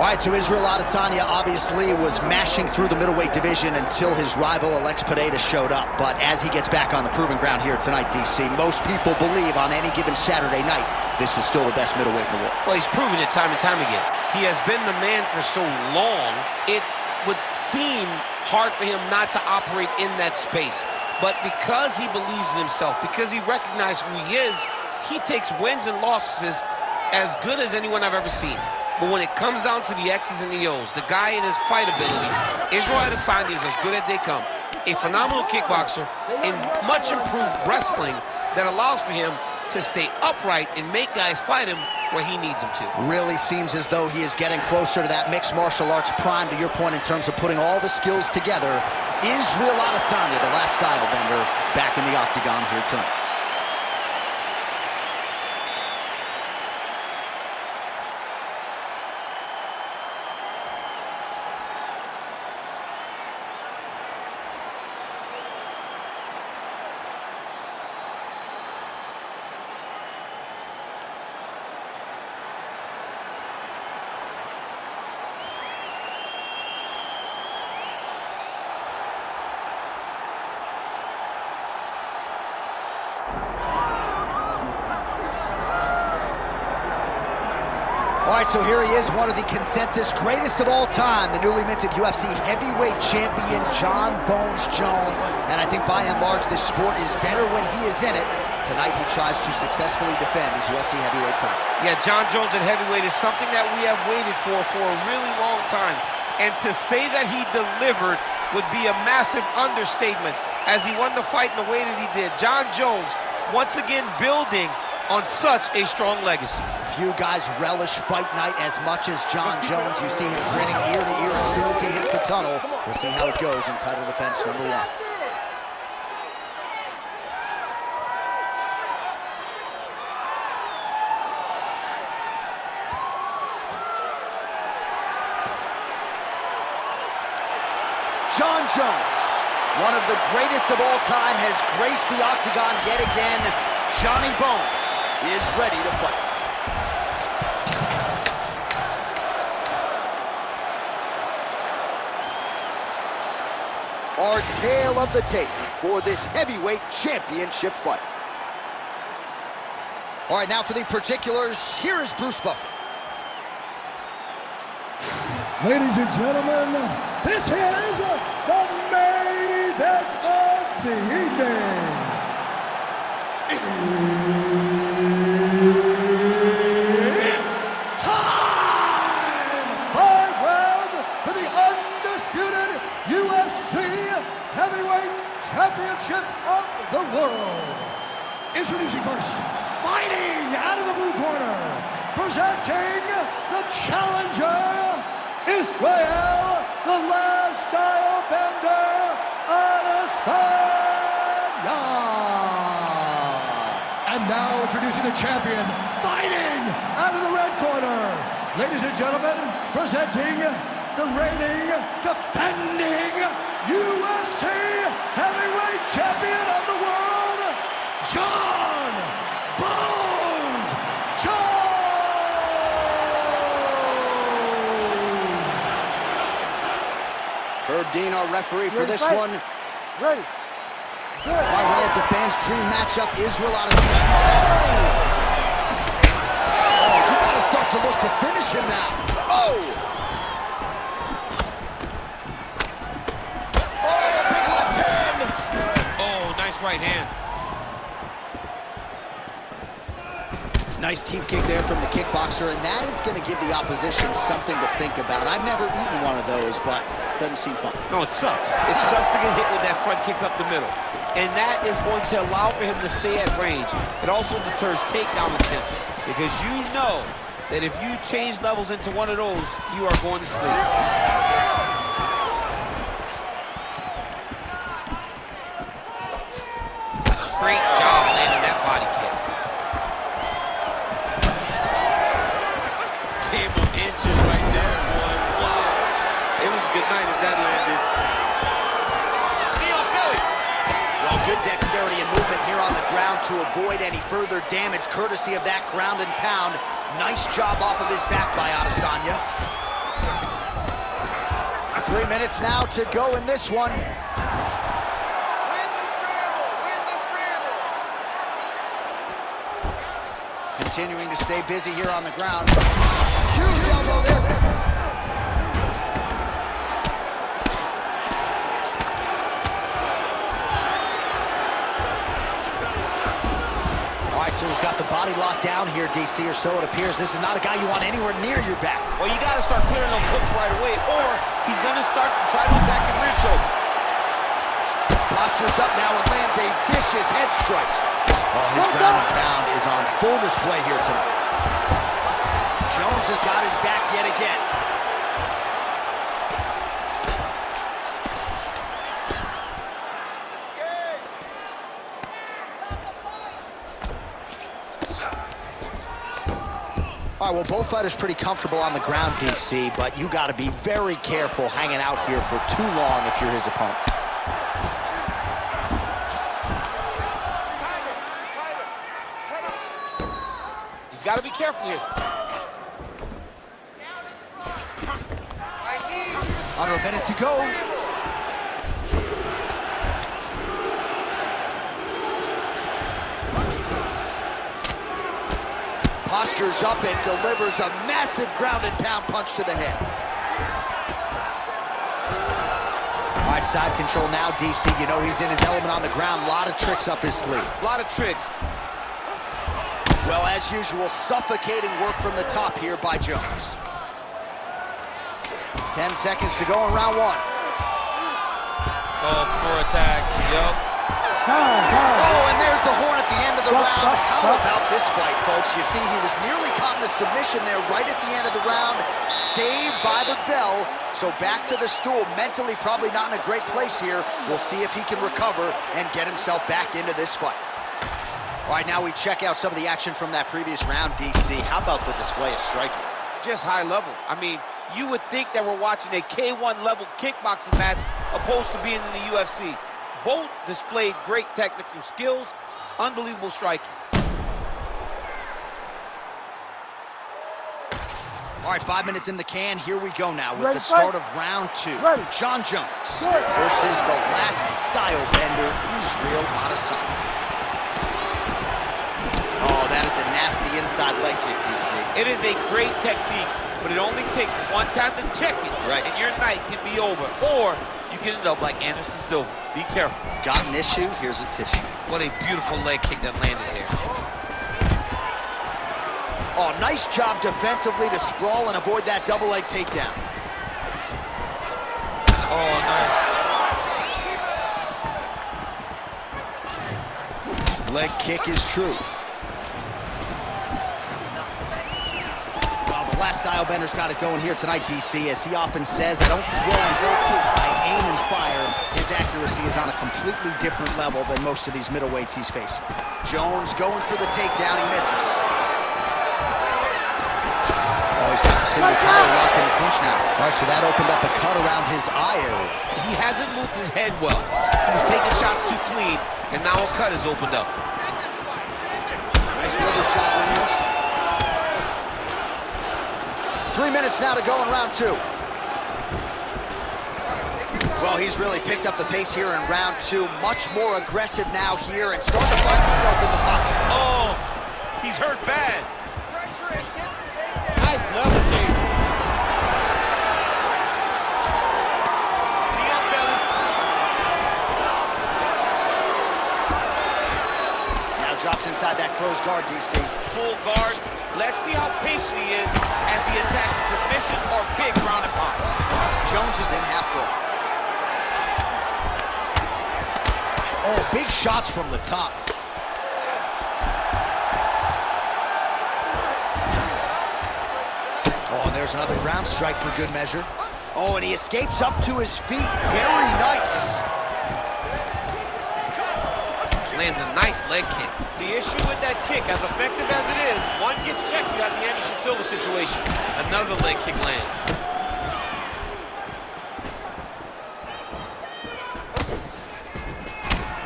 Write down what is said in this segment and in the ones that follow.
right, so Israel Adesanya obviously was mashing through the middleweight division until his rival Alex Pereira showed up. But as he gets back on the proving ground here tonight, DC, most people believe on any given Saturday night, this is still the best middleweight in the world. Well, he's proven it time and time again. He has been the man for so long, it would seem hard for him not to operate in that space. But because he believes in himself, because he recognizes who he is, he takes wins and losses as good as anyone I've ever seen. But when it comes down to the X's and the O's, the guy in his fight ability, Israel Adesanya is as good as they come. A phenomenal kickboxer in much improved wrestling that allows for him to stay upright and make guys fight him where he needs them to. Really seems as though he is getting closer to that mixed martial arts prime, to your point, in terms of putting all the skills together. Israel Adesanya, the last style bender, back in the octagon here tonight. All right, so here he is, one of the consensus greatest of all time, the newly minted UFC heavyweight champion, Jon Jones. And I think by and large, this sport is better when he is in it. Tonight, he tries to successfully defend his UFC heavyweight title. Yeah, Jon Jones at heavyweight is something that we have waited for a really long time. And to say that he delivered would be a massive understatement as he won the fight in the way that he did. Jon Jones, once again, building on such a strong legacy. Few guys relish fight night as much as Jon Jones. You see him grinning ear to ear as soon as he hits the tunnel. We'll see how it goes in title defense number 1. Jon Jones, one of the greatest of all time, has graced the octagon yet again. Johnny Bones is ready to fight. Our tale of the tape for this heavyweight championship fight. All right, now for the particulars, here is Bruce Buffer. Ladies and gentlemen, this is the main event of the evening. It's time! 5 rounds for the undisputed UFC Heavyweight Championship of the world. Introducing first, fighting out of the blue corner, presenting the challenger, Israel, the last style bender, Adesanya. And now introducing the champion, fighting out of the red corner. Ladies and gentlemen, presenting the reigning, defending UFC heavyweight champion of the world, Jon Bones Jones. Herb Dean, our referee for this one. Ready. All right, well, it's a fan's dream matchup. Israel Adesanya. Oh, you gotta start to look to finish him now. Oh! Oh, big left hand. Oh, nice right hand. Nice teep kick there from the kickboxer, and that is going to give the opposition something to think about. I've never eaten one of those, but it doesn't seem fun. No, it sucks. It sucks to get hit with that front kick up the middle. And that is going to allow for him to stay at range. It also deters takedown attempts, because you know that if you change levels into one of those, you are going to sleep. Great job landing that body kick. Came on inches right there, boy. Wow. It was a good night if that landed. Well, good dexterity and movement here on the ground to avoid any further damage, courtesy of that ground and pound. Nice job off of his back by Adesanya. 3 minutes now to go in this one. Win the scramble! Win the scramble! Continuing to stay busy here on the ground. Huge elbow there. So he's got the body locked down here, DC, or so it appears. This is not a guy you want anywhere near your back. Well, you got to start clearing those hooks right away, or he's going to start to try to attack the rear choke. Postures up now and lands a vicious head strike. Oh, his ground and pound is on full display here tonight. Jones has got his back yet again. All right, well, both fighters pretty comfortable on the ground, DC, but you got to be very careful hanging out here for too long if you're his opponent. He's got to be careful here. Under a minute to go. Postures up and delivers a massive ground and pound punch to the head. All right, side control now, DC. You know he's in his element on the ground. A lot of tricks up his sleeve. A lot of tricks. Well, as usual, suffocating work from the top here by Jones. 10 seconds to go in round one. Oh, poor attack. Yup. Oh, and there's the horn at the end of the round. How about this fight, folks? You see, he was nearly caught in a submission there right at the end of the round. Saved by the bell. So back to the stool. Mentally probably not in a great place here. We'll see if he can recover and get himself back into this fight. All right, now we check out some of the action from that previous round, DC. How about the display of striking? Just high level. I mean, you would think that we're watching a K1 level kickboxing match opposed to being in the UFC. Both displayed great technical skills, unbelievable striking. All right, 5 minutes in the can. Here we go now with the start of round two. Jon Jones versus the last style bender, Israel Adesanya. Oh, that is a nasty inside leg kick, DC. It is a great technique, but it only takes one time to check it, and your night can be over. Or you can end up like Anderson Silva. Be careful. Got an issue? Here's a tissue. What a beautiful leg kick that landed there. Oh, nice job defensively to sprawl and avoid that double leg takedown. Oh, nice. Leg kick is true. Well, the last style bender's got it going here tonight, DC. As he often says, I don't throw and go, I aim and fire. His accuracy is on a completely different level than most of these middleweights he's facing. Jones going for the takedown, he misses. Oh, he's got the single collar locked in the clinch now. All right, so that opened up a cut around his eye area. He hasn't moved his head well. He was taking shots too clean, and now a cut has opened up. Nice liver shot, Williams. 3 minutes now to go in round two. Well, he's really picked up the pace here in round two. Much more aggressive now here and starting to find himself in the pocket. Oh, he's hurt bad. Nice level change. The belly. Now drops inside that closed guard, DC. Full guard. Let's see how patient he is as he attacks a submission or big ground and pound. Jones is in half guard. Oh, big shots from the top. Oh, and there's another ground strike for good measure. Oh, and he escapes up to his feet. Very nice. Lands a nice leg kick. The issue with that kick, as effective as it is, one gets checked, you got the Anderson Silva situation. Another leg kick lands.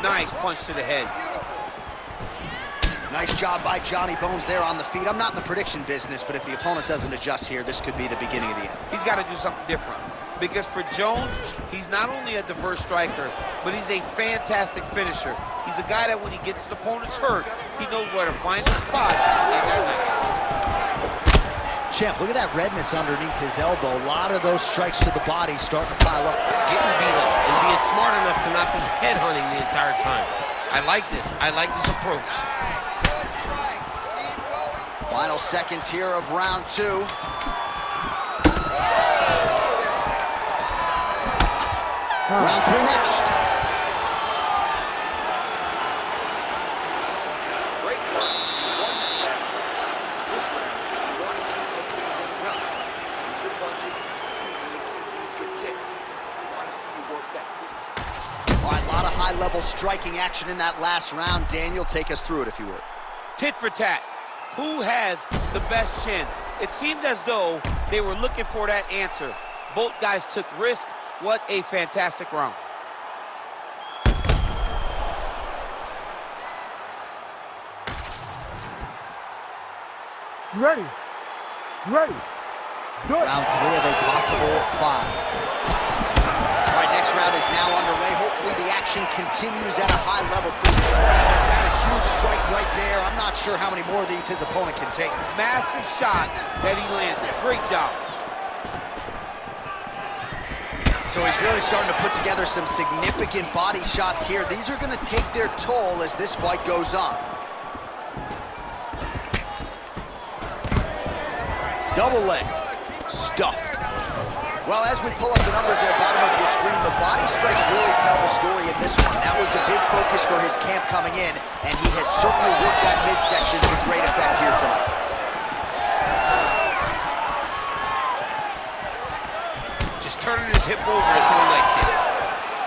Nice punch to the head. Nice job by Johnny Bones there on the feet. I'm not in the prediction business, but if the opponent doesn't adjust here, this could be the beginning of the end. He's got to do something different. Because for Jones, he's not only a diverse striker, but he's a fantastic finisher. He's a guy that when he gets his opponents hurt, he knows where to find the spot in their neck. Champ, look at that redness underneath his elbow. A lot of those strikes to the body starting to pile up. Getting beat up and being smart enough to not be headhunting the entire time. I like this. I like this approach. Nice. Good strikes. Keep going. Final seconds here of round 2. Round 3 next. Great work. You won that last round. This round, you want to keep mixing things up. Use your punches, use your knees, use your kicks. I want to see you work that good. All right, a lot of high-level striking action in that last round. Daniel, take us through it, if you would. Tit for tat. Who has the best chin? It seemed as though they were looking for that answer. Both guys took risk. What a fantastic round. You ready? You ready? Let's do it. Round 3 of a possible 5. All right, next round is now underway. Hopefully the action continues at a high level. He's had a huge strike right there. I'm not sure how many more of these his opponent can take. Massive shot that he landed. Great job. So he's really starting to put together some significant body shots here. These are going to take their toll as this fight goes on. Double leg. Stuffed. Well, as we pull up the numbers there, bottom of your screen, the body strikes really tell the story in this one. That was a big focus for his camp coming in, and he has certainly worked that midsection to great effect here tonight. Turning his hip over into the leg kick.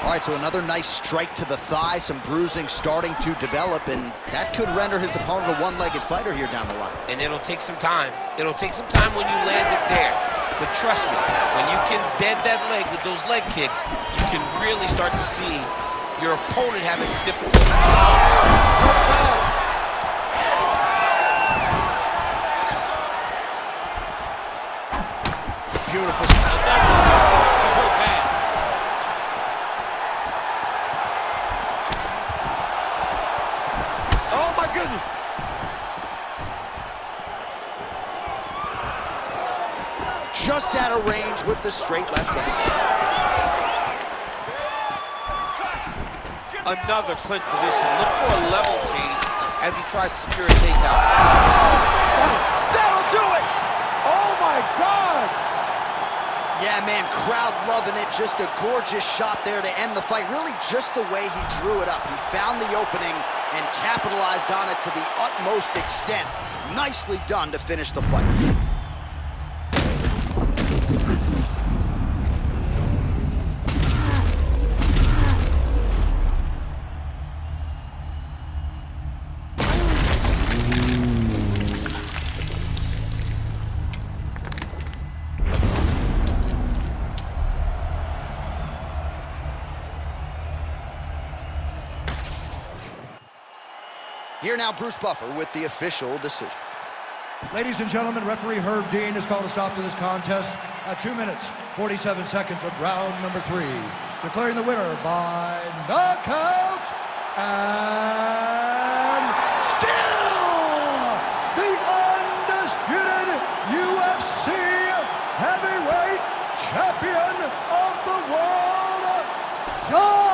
All right, so another nice strike to the thigh, some bruising starting to develop, and that could render his opponent a one-legged fighter here down the line. And it'll take some time. It'll take some time when you land it there. But trust me, when you can dead that leg with those leg kicks, you can really start to see your opponent having difficulty. Beautiful. Just out of range with the straight left hook. Another clinch position. Look for a level change as he tries to secure a takedown. That'll do it! Oh my God! Yeah, man, crowd loving it. Just a gorgeous shot there to end the fight. Really just the way he drew it up. He found the opening and capitalized on it to the utmost extent. Nicely done to finish the fight. Here now, Bruce Buffer with the official decision. Ladies and gentlemen, referee Herb Dean has called a stop to this contest at 2 minutes, 47 seconds of round number 3. Declaring the winner by knockout and still the undisputed UFC heavyweight champion of the world, Jon